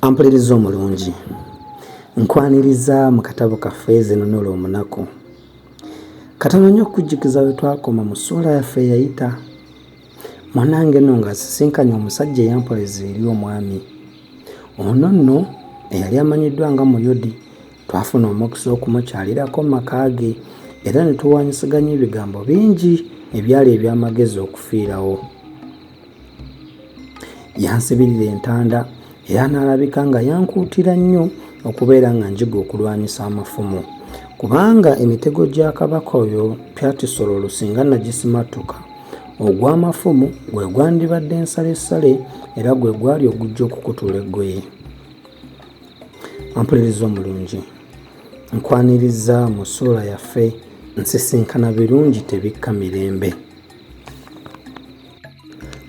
Ampuliriza omulungi, nkwaniriza mu katabo kaffe Zinunula Omunaku. Katono nnyo okujjukiza we twakoma mu ssuula yaffe eyayita. Mwanange nno ng'asisinkanye omusajja eyampoleza eri omwami. Ono nno eyali amanyiddwa nga Muyodi, twafuna omukisa okumukyalirako mu maka ge era ne tuwanyisiganya ebigambo bingi ebyali eby'amagezi okufiirawo. Yansibirira entanda era n'alabika nga yankuutira nnyo okubeera nga njiga okulwanyisa amafumu, kubanga emitego gya kabaka oyo Pyatisolo singa nagisimatuka, ogw'amafumu gwe gwandibadde ensalessale era gwe gwali ogujja okukutula eggoye. Ampuliriza omulungi, nkwaniriza mu ssuula yaffe nsisinkana birungi tebikka mirembe.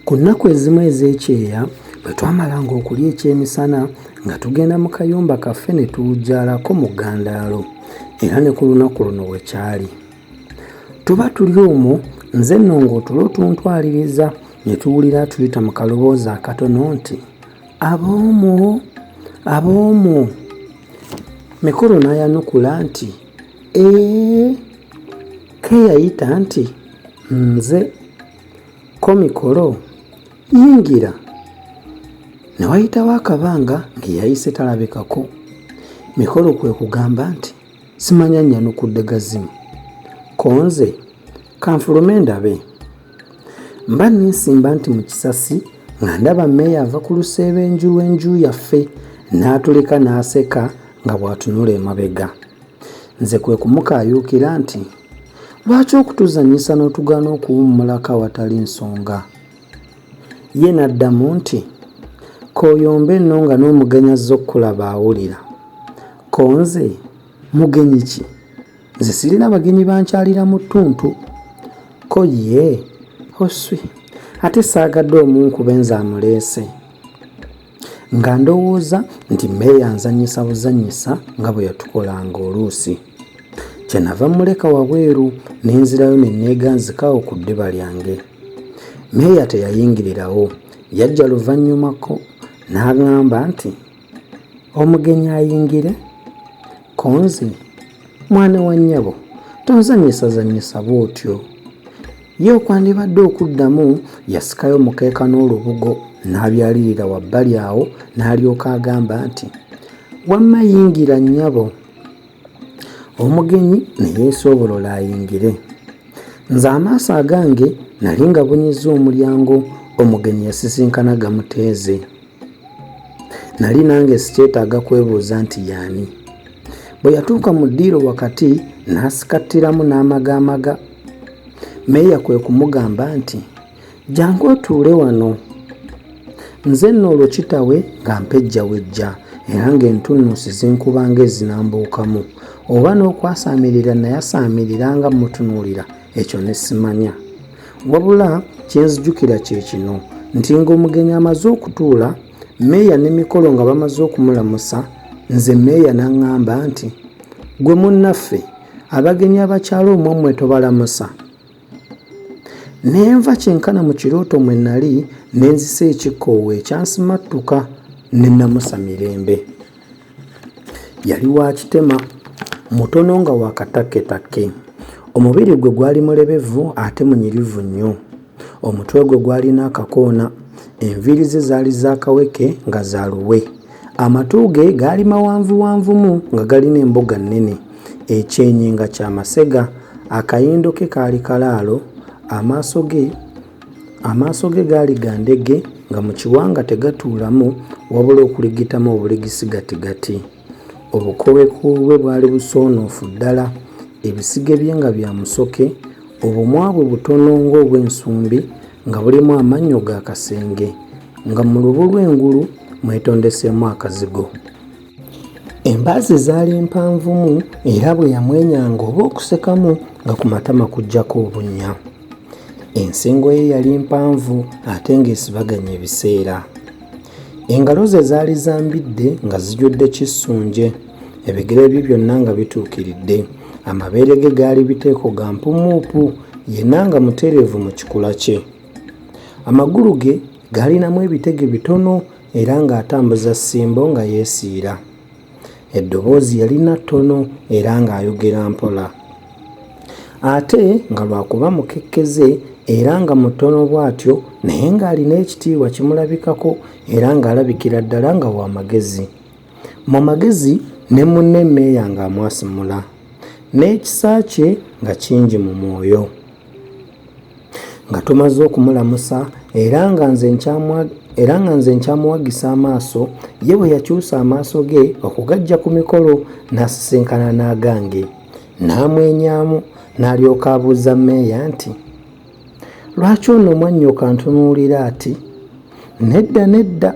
Ku nnaku ezimu ez'ekyeya bwe twamalanga okulya ekyemisana nga tugenda mu kayumba kaffe ne tuwujjaalako mu ggandaalo, era ne ku lunaku luno bwe kyali. Tuba tuli omwo, nze nno ng'otulo tuntwaliriza ne tuwulira tuyita mu kaloboozi akatono nti, aboomu, aboomu. Mikolo n'ayanukula nti, ke yayita nti, nze, ko Mikolo, yingira. Ne wayitawo akabanga ng'eyayise talabikako. Mikolo kwe kugamba nti, simanya nnyanukudde gazimu. Konze, kanfulume ndabe. Mba ninsimba nti mu kisasi nga ndaba mmeeya ava ku lusebenju lw'enju yaffe n'atuleka n'aseka nga bw'atunula emabega. Nze kwe kumukaayuukira nti, lwaki okutuzannyisa n'otugaana okuwummulako awatali nsonga? Ye n'addamu nti, kooyombe nno nga n'omugenyi azze okukulaba awulira. Konze, mugenyi ki? Nze sirina bagenyi bankyalira mu ttuntu. Ko ye, oswi, ate saagadde omunkube nze amuleese. Nga ndowooza nti mmeeya nzannyisa buzannyisa nga bwe yatukolanga oluusi. Kyenava muleka wabweru n'enzirayo ne neeganzikawo ku ddiba lyange. Mmeeya teyayingirirawo, yajja luvannyumako n'agamba nti, omugenyi ayingire? Konze, mwana wa nnyabo, tonzannyisazannyisa bw'otyo. Ye okwandibadde okuddamu yasikayo mukeeka n'olubugo n'abyalirira wabbali awo n'alyoka agamba nti, wamma yingira nnyabo. Omugenyi ne yeesoobolola ayingire. Nze amaaso agange nali nga bunyizza omulyango omugenyi yasisinkana gamuteeze. Nali nange sikyetaaga kwebuuza nti y'ani. Bwe yatuuka mu ddiiro wakati n'asikattiramu n'amagaamaga. Mmeeya kwe kumugamba nti, jangu otuule wano. Nze nno olwo kitawe nga mpejjawejja era ng'entunnunsi zinkubanga ezinambuukamu, oba n'okwasaamirira nayasaamiriranga nga mutunuulira, ekyo ne simanya. Wabula kyenzijukira kye kino nti ng'omugenyi amaze okutuula, mmeeya ne Mikolo nga bamaze okumulamusa, nze mmeeya n'aŋŋamba nti, gwe munnaffe, abagenyi abakyala omwammwe tobalamusa. Nenva kyenkana mu kirooto mwe nali ne nzisa ekikkoowa ekyansimattuka ne namusa mirembe. Yali wa kitema, mutono nga wa katakketakke. Omubiri gwe gwali mulebevu ate munyirivu nnyo. Omutwe gwe gwalina akakoona, enviiri ze zaali zaakaweke nga za luwe. Amatu ge gaali mawanvuwanvumu nga galina emboga nnene, ekyenyi nga kya masega, akayindo ke kaali kalaalo, amaaso ge gaali ga ndege nga mu kiwanga tegatuulamu wabula okuligitamu obuligisi gatigati. Obukowekowe bwali busoonoofu ddala, ebisige bye nga bya musoke, obumwa bwe butono ng'obw'ensumbi nga bulimu amannyo ga kasenge, nga mu lubu lw'engulu mwetondeseemu akazigo. Embaazi zaali mpanvumu era bwe yamwenyanga oba okusekamu nga ku matama kujjako obunnya. Ensingo ye yali mpanvu ate ng'esibaganya ebiseera. Engalo ze zaali zambidde nga zijjudde kissunje, ebigere bye byonna nga bituukiridde, amabeere ge gaali biteeko ga mpumuupu, yenna nga mutereevu mu kikula kye. Amagulu ge gaalinamu ebitege bitono era ng'atambuza ssimbo nga yeesiira. Eddoboozi yalina ttono era ng'ayogera mpola. Ate nga lwakuba mukekkeze era nga mutono bw'atyo naye ng'alina ekitiibwa kimulabikako era ng'alabikira ddala nga wa magezi. Mu magezi ne munne emmeeya ng'amwasimula, n'ekisa kye nga kingi mu mwoyo. Nga tumaze okumulamusa era nga nze nkyamuwagisa amaaso, ye bwe yakyusa amaaso ge okugaggya ku mikolo n'asisinkana n'agange, n'amwenyaamu n'alyoka abuuza mmeeya nti, lwaki ono mwannyoko antunuulira ati? Nedda nedda,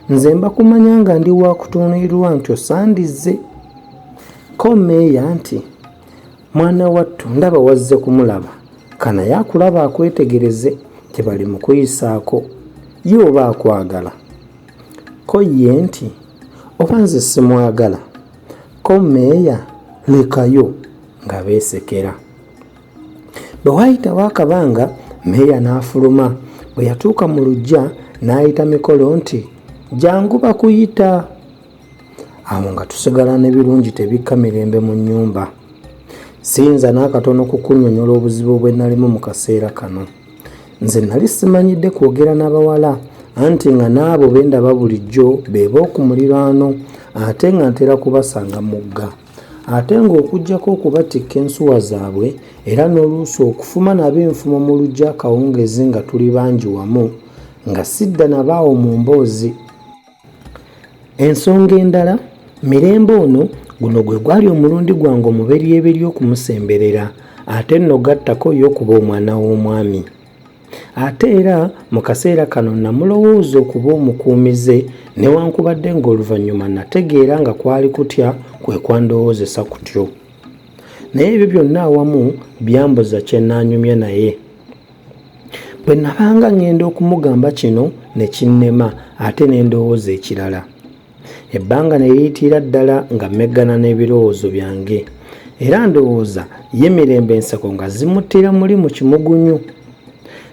nze mba kumanya nga ndi wa kutunuulirwa nti osandizze. Ko mmeeya nti, mwana wattu ndaba wazze kumulaba, kanaye akulaba akwetegereze, tebali mu kuyisaako, ye oba akwagala. Ko ye nti, oba nze simwagala. Ko mmeeya lekayo nga beesekera. Bwe waayitawo akabanga mmeeya n'afuluma, bwe yatuuka mu luggya n'ayita mikolo nti, jangu bakuyita. Awo nga tusigala n'ebirungi tebikka mirembe mu nnyumba. Siyinza n'akatono kukunnyonnyola obuzibu bwe nalimu mu kaseera kano. Nze nali simanyidde kwogera n'abawala, anti nga n'abo be ndaba bulijjo be b'oku muliraano, ate nga ntera kubasanga mugga, ate ng'okuggyako okubatikka ensuwa zaabwe era n'oluusi okufuma nabo enfumo mu luggya akawungeezi nga tuli bangi wamu, nga sidda nabaawo mu mboozi. Ensonga endala, mirembe ono guno gwe gwali omulundi gwange omuberyeberi okumusemberera, ate nno gattako y'okuba omwana w'omwami. Ate era mu kaseera kano namulowooza okuba omukuumize, newankubadde ng'oluvannyuma nategeera nga kwali kutya kwe kwandowoozesa kutyo. Naye ebyo byonna awamu byambuza kye nnaanyumya naye. Bwe nabanga ngenda okumugamba kino ne kinnema, ate ne ndowooza ekirala. Ebbanga ne liyitira ddala nga mmeggana n'ebirowoozo byange, era ndowooza ye mirembe enseko nga zimuttira muli mu kimugunyu.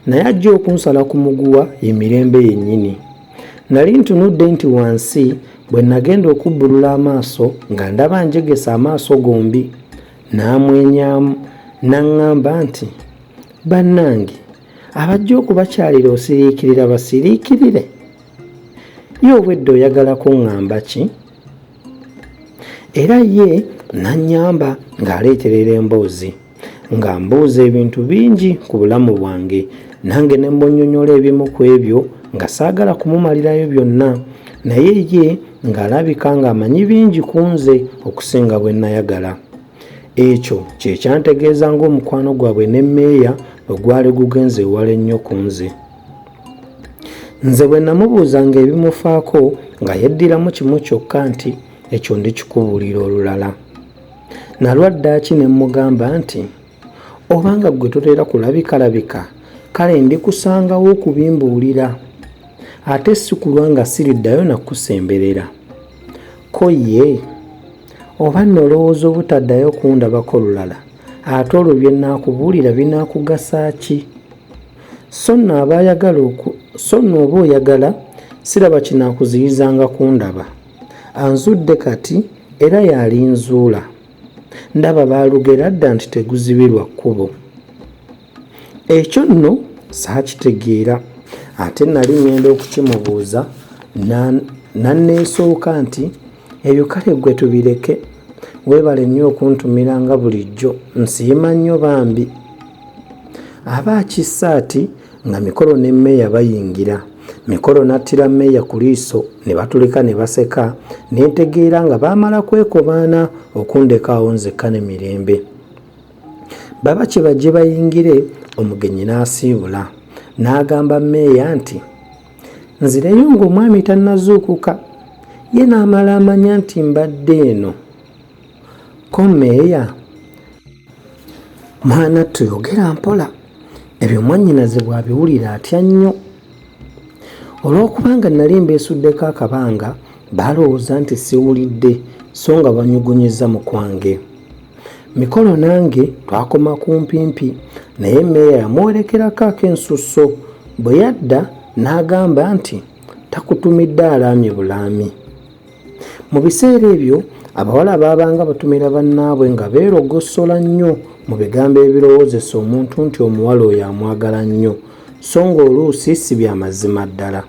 Naye ajja okunsala ku muguwa ye mirembe yennyini. Nali ntunudde nti wansi bwe nagenda okubbulula amaaso nga ndaba njegesa amaaso gombi. N'amwenyaamu n'aŋŋamba nti, bannange, abajja okubakyalira osiriikirira basiriikirire. Ye obwedda oyagala kuŋŋamba ki? Era ye n'annyamba ng'aleeterera emboozi, nga mbuuza ebintu bingi ku bulamu bwange, nange ne mbonnyonnyola ebimu ku ebyo nga saagala kumumalirayo byonna, naye ye ng'alabika ng'amanyi bingi ku nze okusinga bwe nayagala. Ekyo kye kyantegeeza ng'omukwano gwabwe n'emmeeya bwe gwali gugenze ewala ennyo ku nze. Nze bwe namubuuzanga ebimufaako nga yeddiramu kimu kyokka nti ekyo ndikikubuulira olulala. Nalwaddaaki ne mmugamba nti, obanga ggwe totera kulabikalabika, kale ndikusangawo okubimbuulira, ate si kulwa nga siriddayo nakusemberera. Ko ye, oba nnolowooza obutaddayo kundabako lulala, ate olwo bye naakubuulira binaakugasa ki? So nno oba oyagala, siraba kinaakuziyizanga kundaba. Anzudde kati era yalinzuula. Ndaba baalugera dda nti teguzibirwa kkubo. Ekyo nno saakitegeera, ate nali ngenda okukimubuuza, nanneesooka nti ebyo kale ggwe tubireke, weebale nnyo okuntumira nga bulijjo, nsiima nnyo bambi. Aba akissaati nga mikolo n'emmeeya bayingira. Mikolo n'attira mmeeya ku liiso ne batulika ne baseka, ne ntegeera nga baamala kwekobaana okundekaawo nzekka ne mirembe. Baba kye bajje bayingire, omugenyi n'asiibula, n'agamba mmeeya nti, nzireyo ng'omwami tannazuukuka, ye n'amala amanya nti mbadde eno. Ko mmeeya, mwana tuyogera mpola, ebyo mwannyinaze bw'abiwulira atya nnyo. Olw'okubanga nali mbeesuddeko akabanga, balowooza nti siwulidde, so nga banyugunyiza mu kwange. Mikolo nange twakoma kumpimpi, naye mmeeya yamuwerekerako ak'ensusso. Bwe yadda n'agamba nti, takutumidde alaamye bulaami. Mu biseera ebyo abawala baabanga batumira bannaabwe nga beerogosola nnyo mu bigambo ebirowoozesa omuntu nti omuwala oyo amwagala nnyo, so ng'oluusi si bya mazima ddala,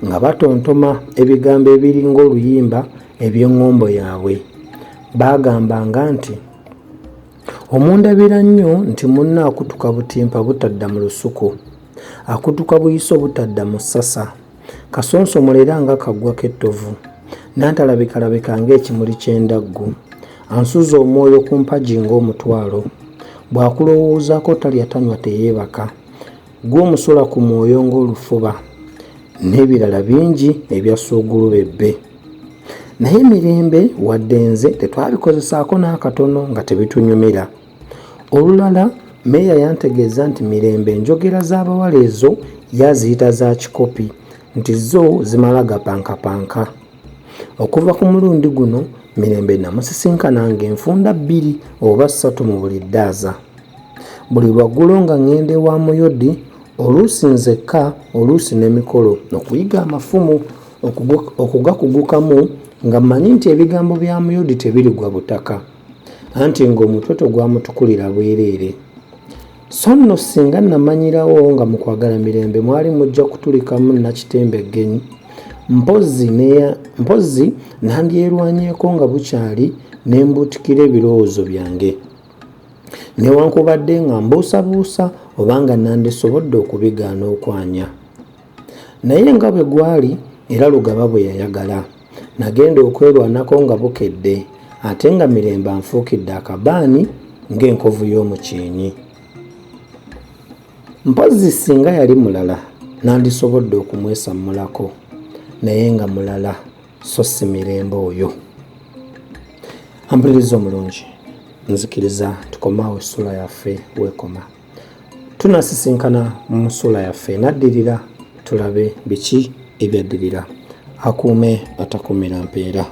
nga batontoma ebigambo ebiringa oluyimba eby'eŋŋombo yaabwe. Baagambanga nti omundabira nnyo nti munne akutuka butimpa butadda mu lusuku, akutuka buyiso butadda mu ssasa, kasonsomolera nga kaggwako ettovu, n'antalabikalabika ng'ekimuli ky'endaggu, ansuza omwoyo ku mpagi ng'omutwalo, bw'akulowoozaako talya tanywa teyeebaka, gw'omusula ku mwoyo ng'olufuba, n'ebirala bingi ebya ssuugulubebbe. Naye emirembe wadde nze tetwabikozesaako n'akatono nga tebitunyumira. Olulala mmeeya yantegeeza nti mirembe enjogera z'abawala ezo yaziyita za kikopi, nti zo zimala gapankapanka. Okuva ku mulundi guno mirembe namusisinkananga enfunda 2 oba 3 mu buli ddaaza. Buli lwaggulo nga ŋŋenda ewa muyodi, oluusi nzekka, oluusi n'emikolo, okuyiga amafumu okugakugukamu nga mmanyi nti ebigambo bya muyodi tebirigwa butaka, anti ng'omutwe tegwamutukulira bwereere. So nno singa namanyirawo nga mu kwagala mirembe mwali mujja kutulikamu nakitembeggenyi, mpozzi nandyerwanyeeko nga bukyali ne mbuutikira ebirowoozo byange, newankubadde nga mbuusabuusa oba nga nandisobodde okubigaana okwanya. Naye nga bwe gwali era Lugaba bwe yayagala, nagenda okwerwanako nga bukedde, ate nga mirembe anfuukidde akabaani ng'enkovu y'omukiinyi. Mpozzi singa yali mulala nandisobodde okumwesammulako, naye nga mulala so si mirembe oyo. Ampuliriza omulungi, nzikiriza tukomawo essula yaffe weekoma. Tunasisinkana mu ssula yaffe enaddirira tulabe biki ebyaddirira. Akuume atakumira mpeera.